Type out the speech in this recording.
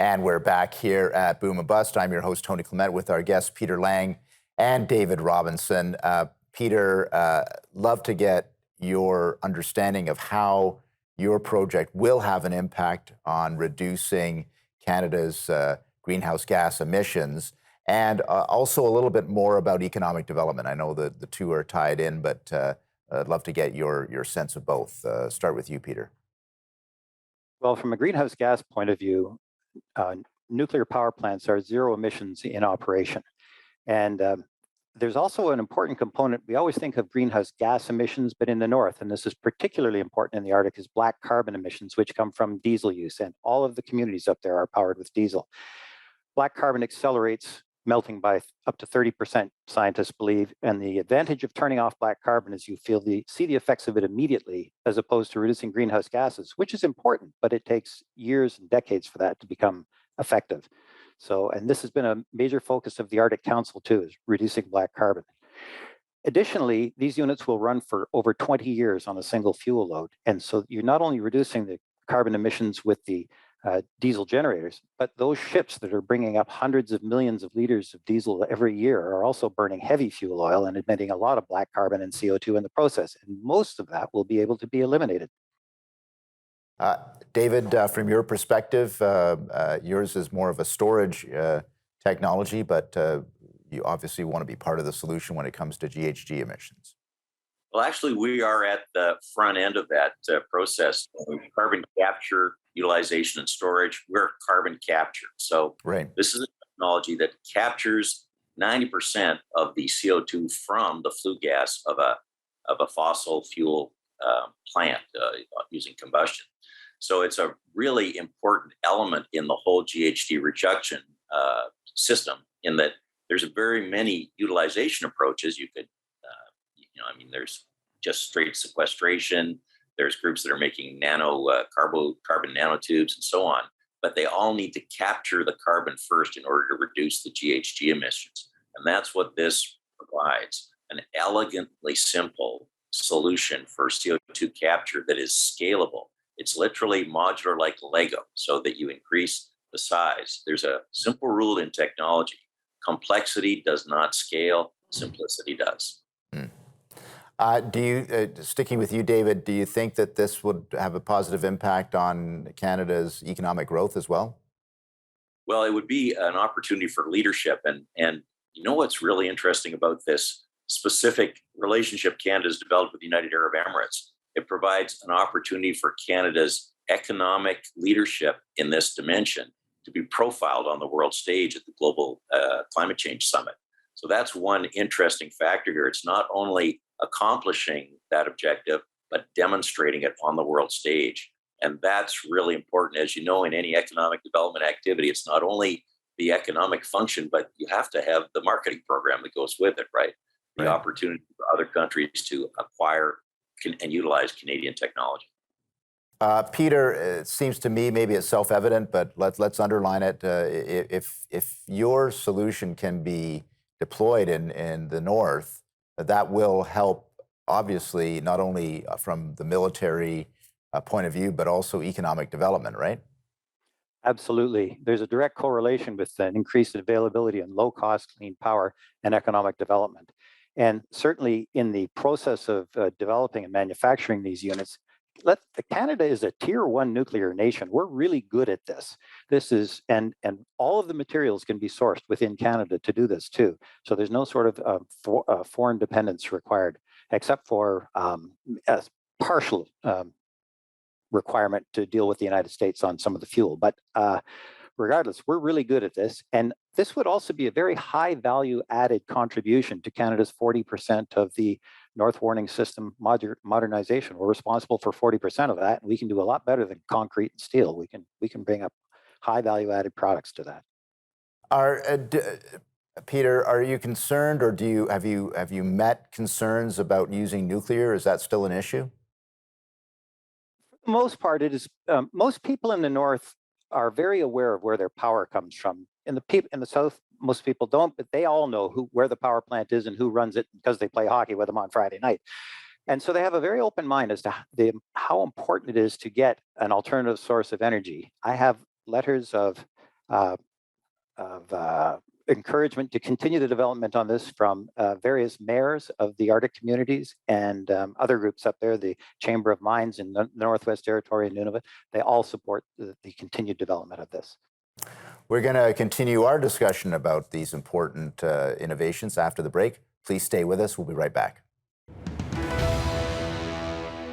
And we're back here at Boom and Bust. I'm your host, Tony Clement, with our guests, Peter Lang and David Robinson. Peter, love to get your understanding of how your project will have an impact on reducing Canada's greenhouse gas emissions, and also a little bit more about economic development. I know that the two are tied in, but I'd love to get your sense of both. Start with you, Peter. Well, from a greenhouse gas point of view, nuclear power plants are zero emissions in operation. And there's also an important component. We always think of greenhouse gas emissions, but in the north, and this is particularly important in the Arctic, is black carbon emissions, which come from diesel use. And all of the communities up there are powered with diesel. Black carbon accelerates melting by up to 30%, scientists believe. And the advantage of turning off black carbon is you see the effects of it immediately, as opposed to reducing greenhouse gases, which is important, but it takes years and decades for that to become effective. So, and this has been a major focus of the Arctic Council too, is reducing black carbon. Additionally, these units will run for over 20 years on a single fuel load. And so you're not only reducing the carbon emissions with the diesel generators, but those ships that are bringing up hundreds of millions of liters of diesel every year are also burning heavy fuel oil and emitting a lot of black carbon and CO2 in the process. And most of that will be able to be eliminated. David, from your perspective, yours is more of a storage technology, but you obviously want to be part of the solution when it comes to GHG emissions. Well, actually, we are at the front end of that process. Carbon capture, utilization, and storage. We're carbon capture. So This is a technology that captures 90% of the CO2 from the flue gas of a fossil fuel plant using combustion. So it's a really important element in the whole GHG reduction system, in that there's very many utilization approaches. You could, there's just straight sequestration. There's groups that are making carbon nanotubes and so on, but they all need to capture the carbon first in order to reduce the GHG emissions. And that's what this provides, an elegantly simple solution for CO2 capture that is scalable. It's literally modular like Lego, so that you increase the size. There's a simple rule in technology: complexity does not scale, simplicity does. Sticking with you, David, do you think that this would have a positive impact on Canada's economic growth as well? Well, it would be an opportunity for leadership. And you know what's really interesting about this specific relationship Canada's developed with the United Arab Emirates? It provides an opportunity for Canada's economic leadership in this dimension to be profiled on the world stage at the Global Climate Change Summit. So that's one interesting factor here. It's not only accomplishing that objective, but demonstrating it on the world stage. And that's really important. As you know, in any economic development activity, it's not only the economic function, but you have to have the marketing program that goes with it, right? The opportunity for other countries to acquire and utilize Canadian technology. Peter, it seems to me, maybe it's self-evident, but let's underline it. If your solution can be deployed in the north, that will help, obviously, not only from the military point of view, but also economic development, right? Absolutely. There's a direct correlation with an increased availability and low-cost clean power and economic development. And certainly in the process of developing and manufacturing these units, Canada is a tier 1 nuclear nation. We're really good at this. And all of the materials can be sourced within Canada to do this too. So there's no sort of foreign dependence required, except for a partial requirement to deal with the United States on some of the fuel. But regardless, we're really good at this. And this would also be a very high value added contribution to Canada's 40% of the North Warning System modernization. We're responsible for 40% of that. And we can do a lot better than concrete and steel. We can bring up high value added products to that. Peter, are you concerned, or have you met concerns about using nuclear? Is that still an issue? For the most part, it is. Most people in the North are very aware of where their power comes from. In the South, most people don't, but they all know where the power plant is and who runs it, because they play hockey with them on Friday night. And so they have a very open mind as to how important it is to get an alternative source of energy. I have letters of encouragement to continue the development on this from various mayors of the Arctic communities and other groups up there, the Chamber of Mines in the Northwest Territory in Nunavut. They all support the continued development of this. We're going to continue our discussion about these important innovations after the break. Please stay with us. We'll be right back.